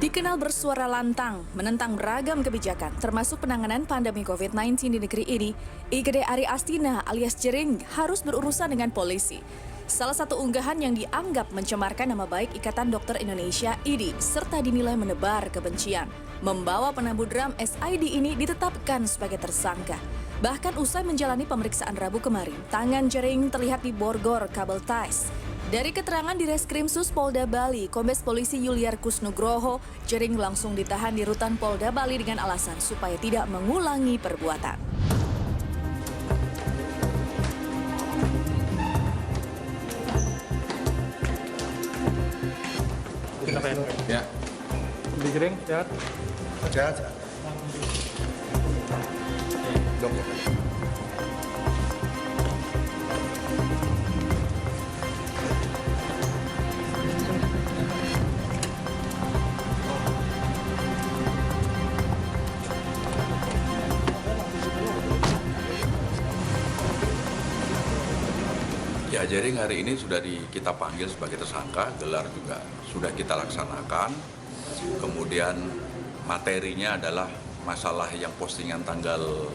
Dikenal bersuara lantang, menentang beragam kebijakan, termasuk penanganan pandemi COVID-19 di negeri ini, Igede Ari Astina alias Jering harus berurusan dengan polisi. Salah satu unggahan yang dianggap mencemarkan nama baik Ikatan Dokter Indonesia (IDI) serta dinilai menebar kebencian, membawa penabuh drum SID ini ditetapkan sebagai tersangka. Bahkan usai menjalani pemeriksaan Rabu kemarin, tangan Jering terlihat di borgol kabel ties. Dari keterangan di Reskrimsus Polda Bali, Kombes Polisi Yuliar Kusnugroho, Jering langsung ditahan di rutan Polda Bali dengan alasan supaya tidak mengulangi perbuatan. Ya. Di Jering, sehat? Sehat. Dok. Ya, Jering hari ini sudah kita panggil sebagai tersangka, gelar juga sudah kita laksanakan. Kemudian materinya adalah masalah yang postingan tanggal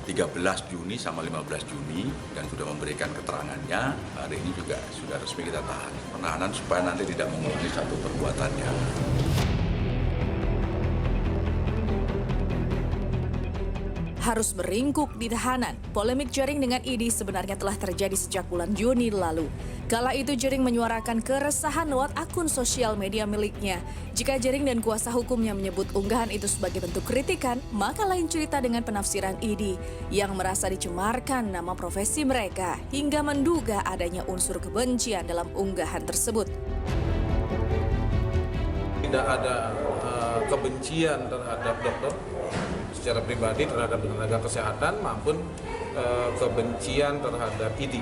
13 Juni sama 15 Juni dan sudah memberikan keterangannya. Hari ini juga sudah resmi kita tahan. Penahanan supaya nanti tidak mengulangi satu perbuatannya. Harus beringkuk di tahanan. Polemik Jering dengan IDI sebenarnya telah terjadi sejak bulan Juni lalu. Kala itu Jering menyuarakan keresahan lewat akun sosial media miliknya. Jika Jering dan kuasa hukumnya menyebut unggahan itu sebagai bentuk kritikan, maka lain cerita dengan penafsiran IDI yang merasa dicemarkan nama profesi mereka hingga menduga adanya unsur kebencian dalam unggahan tersebut. Tidak ada kebencian terhadap dokter secara pribadi terhadap tenaga kesehatan maupun kebencian terhadap IDI.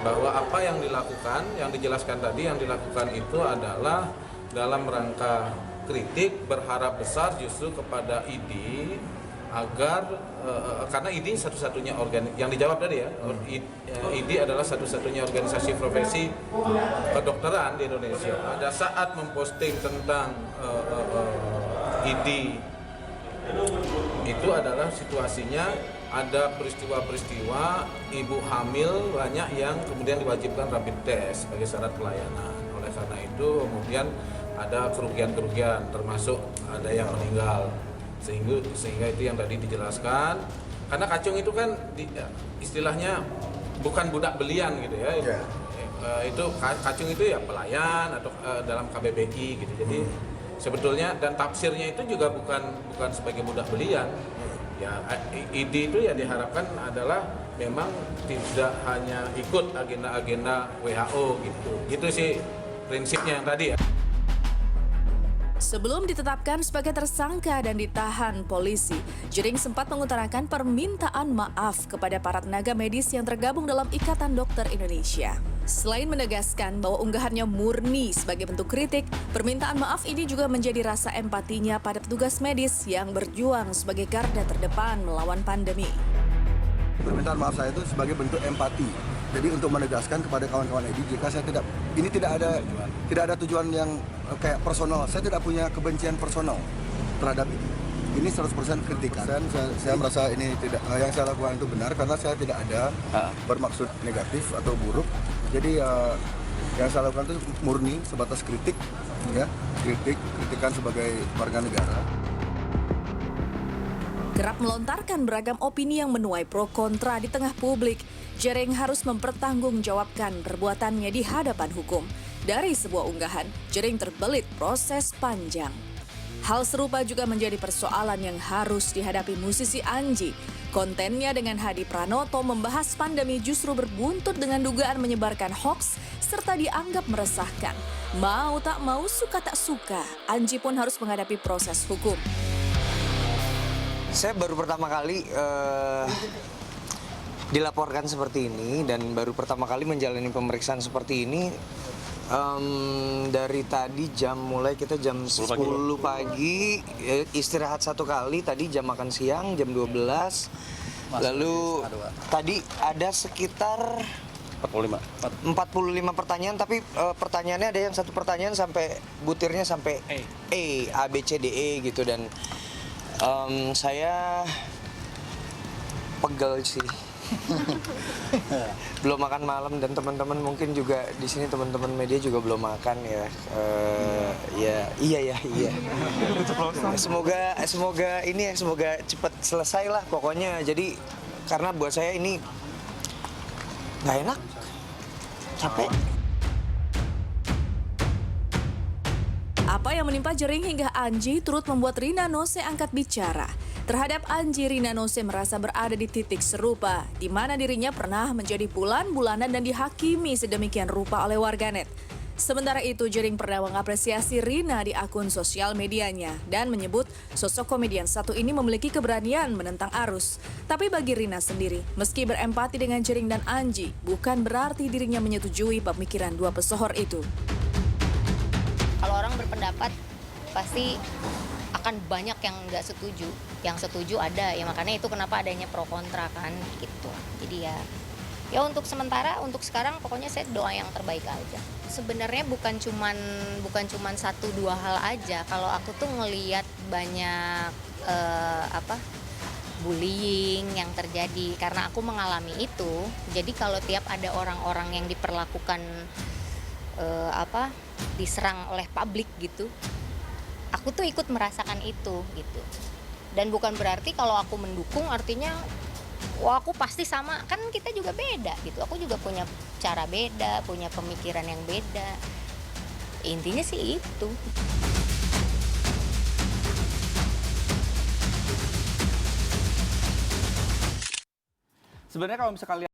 Bahwa apa yang dilakukan, yang dijelaskan tadi, yang dilakukan itu adalah dalam rangka kritik berharap besar justru kepada IDI agar karena IDI satu-satunya yang dijawab tadi ya, IDI adalah satu-satunya organisasi profesi kedokteran di Indonesia. Pada saat memposting tentang IDI itu adalah situasinya ada peristiwa-peristiwa ibu hamil banyak yang kemudian diwajibkan rapid test sebagai syarat pelayanan. Oleh karena itu kemudian ada kerugian-kerugian termasuk ada yang meninggal sehingga itu yang tadi dijelaskan karena kacung itu kan istilahnya bukan budak belian gitu ya. Itu kacung itu ya pelayan atau dalam KBBI gitu. Jadi sebetulnya dan tafsirnya itu juga bukan sebagai budak belian. Ya, IDI itu ya diharapkan adalah memang tidak hanya ikut agenda-agenda WHO gitu. Gitu sih prinsipnya yang tadi ya. Sebelum ditetapkan sebagai tersangka dan ditahan polisi, Jering sempat mengutarakan permintaan maaf kepada para tenaga medis yang tergabung dalam Ikatan Dokter Indonesia. Selain menegaskan bahwa unggahannya murni sebagai bentuk kritik, permintaan maaf ini juga menjadi rasa empatinya pada petugas medis yang berjuang sebagai garda terdepan melawan pandemi. Permintaan maaf saya itu sebagai bentuk empati. Jadi untuk menegaskan kepada kawan-kawan EDI jika saya tidak ada tujuan yang kayak personal. Saya tidak punya kebencian personal terhadap ini. Ini 100% kritikan. Saya merasa ini yang saya lakukan itu benar karena saya tidak ada bermaksud negatif atau buruk. Jadi yang saya lakukan itu murni sebatas kritik, ya, kritikan sebagai warga negara. Kerap melontarkan beragam opini yang menuai pro kontra di tengah publik, Jering harus mempertanggungjawabkan perbuatannya di hadapan hukum. Dari sebuah unggahan, Jering terbelit proses panjang. Hal serupa juga menjadi persoalan yang harus dihadapi musisi Anji. Kontennya dengan Hadi Pranoto membahas pandemi justru berbuntut dengan dugaan menyebarkan hoaks serta dianggap meresahkan. Mau tak mau, suka tak suka, Anji pun harus menghadapi proses hukum. Saya baru pertama kali dilaporkan seperti ini dan baru pertama kali menjalani pemeriksaan seperti ini. Dari tadi mulai kita jam 10 pagi, istirahat satu kali, tadi jam makan siang jam 12. Lalu tadi ada sekitar 45 pertanyaan, tapi pertanyaannya ada yang satu pertanyaan sampai butirnya sampai E, A, B, C, D, E gitu. Dan saya pegel sih. Belum makan malam dan teman-teman mungkin juga di sini teman-teman media juga belum makan ya. Iya. Semoga ini ya, semoga cepat selesai lah pokoknya. Jadi karena buat saya ini nggak enak, capek. Apa yang menimpa Jering hingga Anji turut membuat Rina Nose angkat bicara. Terhadap Anji, Rina Nose merasa berada di titik serupa, di mana dirinya pernah menjadi bulan-bulanan dan dihakimi sedemikian rupa oleh warganet. Sementara itu, Jering pernah mengapresiasi Rina di akun sosial medianya dan menyebut sosok komedian satu ini memiliki keberanian menentang arus. Tapi bagi Rina sendiri, meski berempati dengan Jering dan Anji, bukan berarti dirinya menyetujui pemikiran dua pesohor itu. Kalau orang berpendapat pasti akan banyak yang nggak setuju. Yang setuju ada, ya makanya itu kenapa adanya pro kontra kan gitu. Jadi ya untuk sementara, untuk sekarang pokoknya saya doa yang terbaik aja. Sebenarnya bukan cuman satu dua hal aja. Kalau aku tuh ngelihat banyak bullying yang terjadi karena aku mengalami itu. Jadi kalau tiap ada orang-orang yang diperlakukan diserang oleh publik gitu, aku tuh ikut merasakan itu gitu. Dan bukan berarti kalau aku mendukung artinya wah aku pasti sama, kan kita juga beda gitu. Aku juga punya cara beda, punya pemikiran yang beda. Intinya sih itu. Sebenarnya kalau misalkan lihat